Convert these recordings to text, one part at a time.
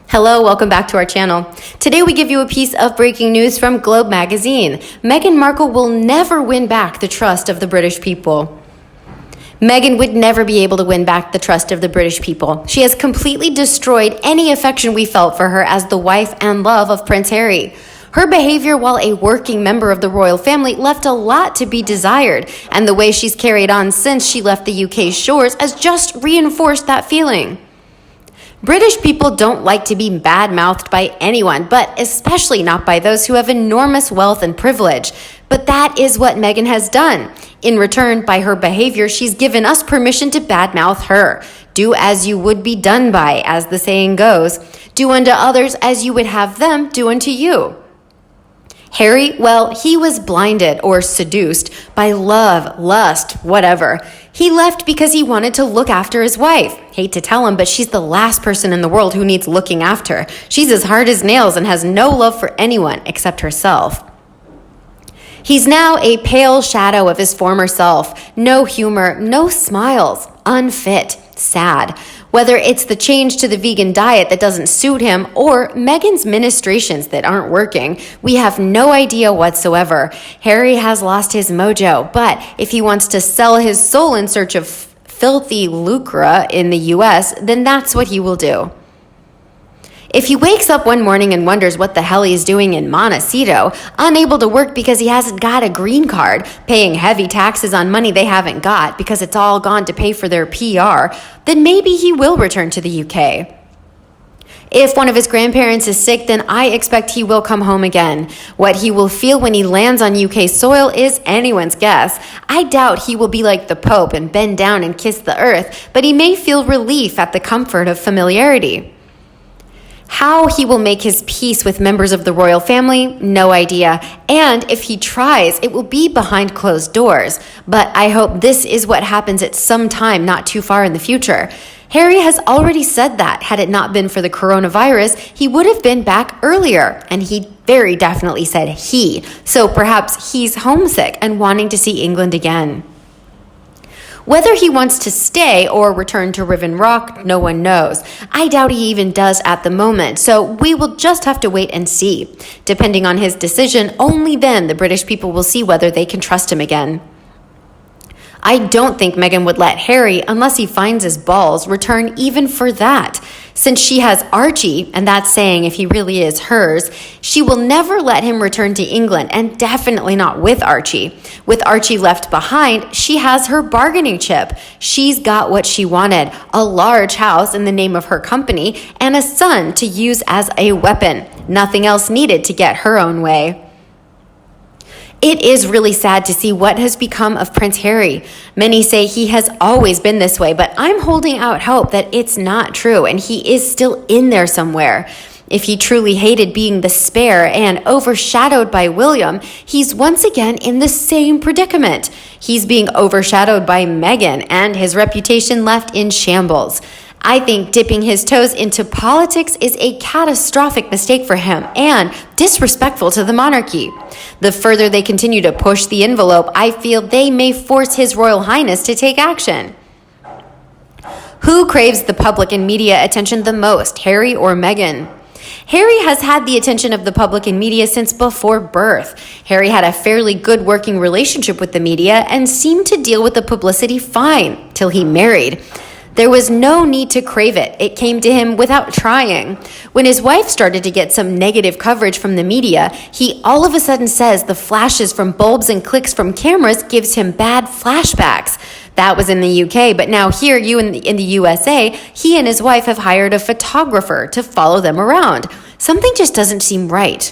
Hello, welcome back to our channel. Today we give you a piece of breaking news from Globe magazine. Meghan Markle will never win back the trust of the British people. Meghan would never be able to win back the trust of the British people. She has completely destroyed any affection we felt for her as the wife and love of Prince Harry. Her behavior while a working member of the royal family left a lot to be desired, and the way she's carried on since she left the UK's shores has just reinforced that feeling. British people don't like to be bad-mouthed by anyone, but especially not by those who have enormous wealth and privilege. But that is what Meghan has done. In return, by her behavior, she's given us permission to badmouth her. Do as you would be done by, as the saying goes. Do unto others as you would have them do unto you. Harry, well, he was blinded or seduced by love, lust, whatever. He left because he wanted to look after his wife. Hate to tell him, but she's the last person in the world who needs looking after. She's as hard as nails and has no love for anyone except herself. He's now a pale shadow of his former self. No humor, no smiles, unfit, sad. Whether it's the change to the vegan diet that doesn't suit him or Meghan's ministrations that aren't working, we have no idea whatsoever. Harry has lost his mojo, but if he wants to sell his soul in search of filthy lucre in the US, then that's what he will do. If he wakes up one morning and wonders what the hell he's doing in Montecito, unable to work because he hasn't got a green card, paying heavy taxes on money they haven't got because it's all gone to pay for their PR, then maybe he will return to the UK. If one of his grandparents is sick, then I expect he will come home again. What he will feel when he lands on UK soil is anyone's guess. I doubt he will be like the Pope and bend down and kiss the earth, but he may feel relief at the comfort of familiarity. How he will make his peace with members of the royal family, no idea. And if he tries, it will be behind closed doors. But I hope this is what happens at some time not too far in the future. Harry has already said that had it not been for the coronavirus, he would have been back earlier. And he very definitely said he. So perhaps he's homesick and wanting to see England again. Whether he wants to stay or return to Riven Rock, no one knows. I doubt he even does at the moment, so we will just have to wait and see. Depending on his decision, only then the British people will see whether they can trust him again. I don't think Meghan would let Harry, unless he finds his balls, return even for that. Since she has Archie, and that's saying if he really is hers, she will never let him return to England, and definitely not with Archie. With Archie left behind, she has her bargaining chip. She's got what she wanted, a large house in the name of her company, and a son to use as a weapon. Nothing else needed to get her own way. It is really sad to see what has become of Prince Harry. Many say he has always been this way, but I'm holding out hope that it's not true and he is still in there somewhere. If he truly hated being the spare and overshadowed by William, he's once again in the same predicament. He's being overshadowed by Meghan and his reputation left in shambles. I think dipping his toes into politics is a catastrophic mistake for him and disrespectful to the monarchy. The further they continue to push the envelope, I feel they may force His Royal Highness to take action. Who craves the public and media attention the most, Harry or Meghan? Harry has had the attention of the public and media since before birth. Harry had a fairly good working relationship with the media and seemed to deal with the publicity fine till he married. There was no need to crave it. It came to him without trying. When his wife started to get some negative coverage from the media, he all of a sudden says the flashes from bulbs and clicks from cameras gives him bad flashbacks. That was in the UK, but now here in the USA, he and his wife have hired a photographer to follow them around. Something just doesn't seem right.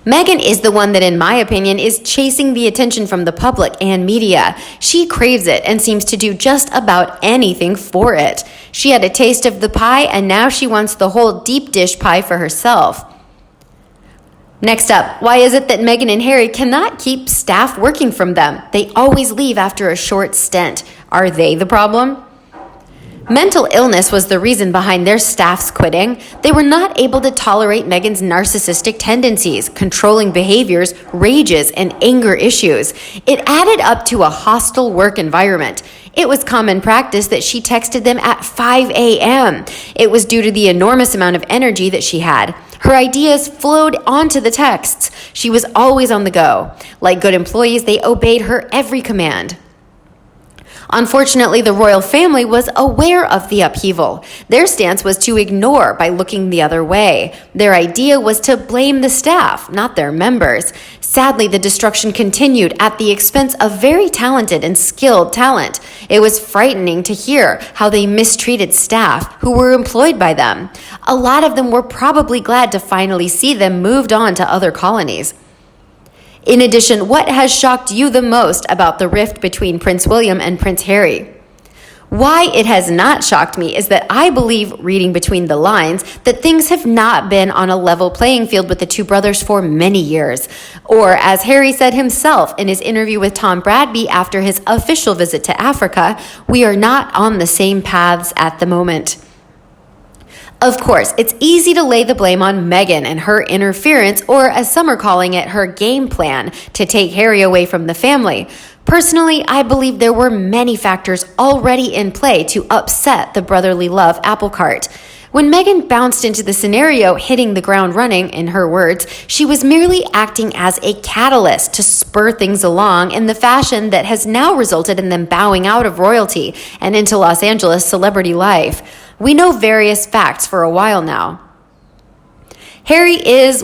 Meghan is the one that, in my opinion, is chasing the attention from the public and media. She craves it and seems to do just about anything for it. She had a taste of the pie, and now she wants the whole deep dish pie for herself. Next up, why is it that Meghan and Harry cannot keep staff working from them? They always leave after a short stint. Are they the problem? Mental illness was the reason behind their staff's quitting. They were not able to tolerate Meghan's narcissistic tendencies, controlling behaviors, rages, and anger issues. It added up to a hostile work environment. It was common practice that she texted them at 5 a.m. It was due to the enormous amount of energy that she had. Her ideas flowed onto the texts. She was always on the go. Like good employees, they obeyed her every command. Unfortunately, the royal family was aware of the upheaval. Their stance was to ignore by looking the other way. Their idea was to blame the staff, not their members. Sadly, the destruction continued at the expense of very talented and skilled talent. It was frightening to hear how they mistreated staff who were employed by them. A lot of them were probably glad to finally see them moved on to other colonies. In addition, what has shocked you the most about the rift between Prince William and Prince Harry? Why it has not shocked me is that I believe, reading between the lines, that things have not been on a level playing field with the two brothers for many years. Or, as Harry said himself in his interview with Tom Bradby after his official visit to Africa, we are not on the same paths at the moment. Of course, it's easy to lay the blame on Meghan and her interference, or as some are calling it, her game plan to take Harry away from the family. Personally, I believe there were many factors already in play to upset the brotherly love apple cart. When Meghan bounced into the scenario, hitting the ground running, in her words, she was merely acting as a catalyst to spur things along in the fashion that has now resulted in them bowing out of royalty and into Los Angeles celebrity life. We know various facts for a while now. Harry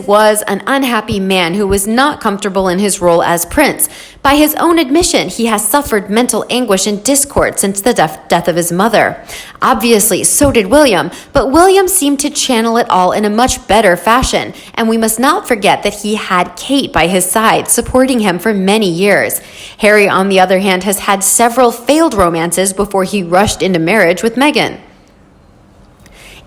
was an unhappy man who was not comfortable in his role as prince. By his own admission, he has suffered mental anguish and discord since the death of his mother. Obviously, so did William, but William seemed to channel it all in a much better fashion, and we must not forget that he had Kate by his side, supporting him for many years. Harry, on the other hand, has had several failed romances before he rushed into marriage with Meghan.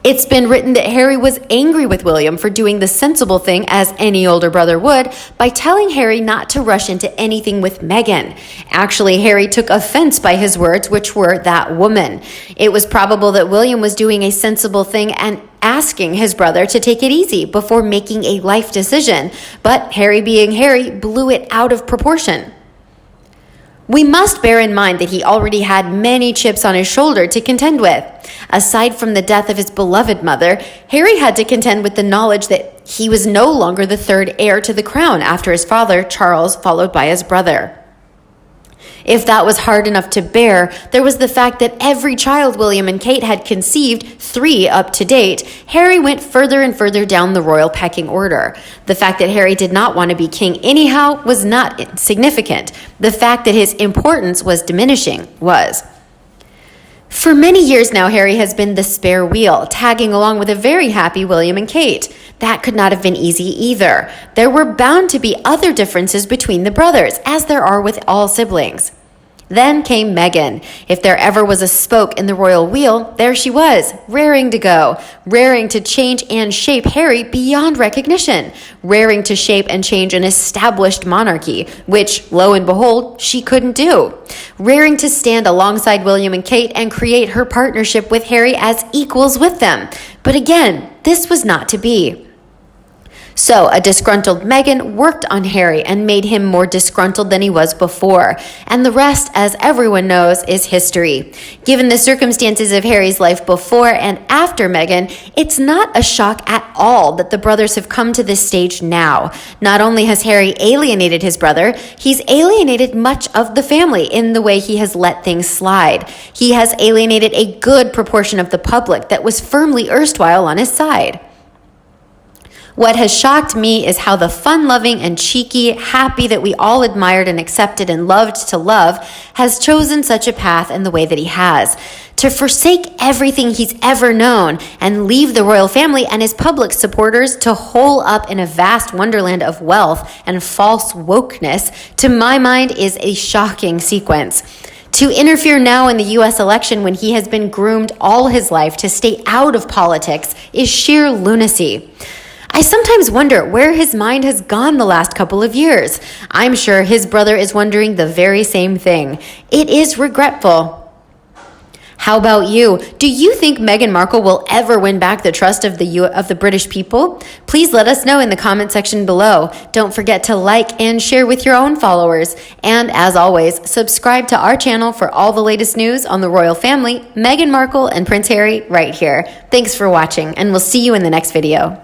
It's been written that Harry was angry with William for doing the sensible thing, as any older brother would, by telling Harry not to rush into anything with Meghan. Actually, Harry took offense by his words, which were "that woman." It was probable that William was doing a sensible thing and asking his brother to take it easy before making a life decision, but Harry, being Harry, blew it out of proportion. We must bear in mind that he already had many chips on his shoulder to contend with. Aside from the death of his beloved mother, Harry had to contend with the knowledge that he was no longer the third heir to the crown after his father, Charles, followed by his brother. If that was hard enough to bear, there was the fact that every child William and Kate had conceived, 3 up to date, Harry went further and further down the royal pecking order. The fact that Harry did not want to be king anyhow was not significant. The fact that his importance was diminishing was. For many years now, Harry has been the spare wheel, tagging along with a very happy William and Kate. That could not have been easy either. There were bound to be other differences between the brothers, as there are with all siblings. Then came Meghan. If there ever was a spoke in the royal wheel, there she was, raring to go, raring to change and shape Harry beyond recognition, raring to shape and change an established monarchy, which, lo and behold, she couldn't do, raring to stand alongside William and Kate and create her partnership with Harry as equals with them. But again, this was not to be. So, a disgruntled Meghan worked on Harry and made him more disgruntled than he was before. And the rest, as everyone knows, is history. Given the circumstances of Harry's life before and after Meghan, it's not a shock at all that the brothers have come to this stage now. Not only has Harry alienated his brother, he's alienated much of the family in the way he has let things slide. He has alienated a good proportion of the public that was firmly erstwhile on his side. What has shocked me is how the fun-loving and cheeky, happy that we all admired and accepted and loved to love has chosen such a path in the way that he has. To forsake everything he's ever known and leave the royal family and his public supporters to hole up in a vast wonderland of wealth and false wokeness, to my mind, is a shocking sequence. To interfere now in the U.S. election when he has been groomed all his life to stay out of politics is sheer lunacy. I sometimes wonder where his mind has gone the last couple of years. I'm sure his brother is wondering the very same thing. It is regretful. How about you? Do you think Meghan Markle will ever win back the trust of the British people? Please let us know in the comment section below. Don't forget to like and share with your own followers. And as always, subscribe to our channel for all the latest news on the royal family, Meghan Markle and Prince Harry right here. Thanks for watching, and we'll see you in the next video.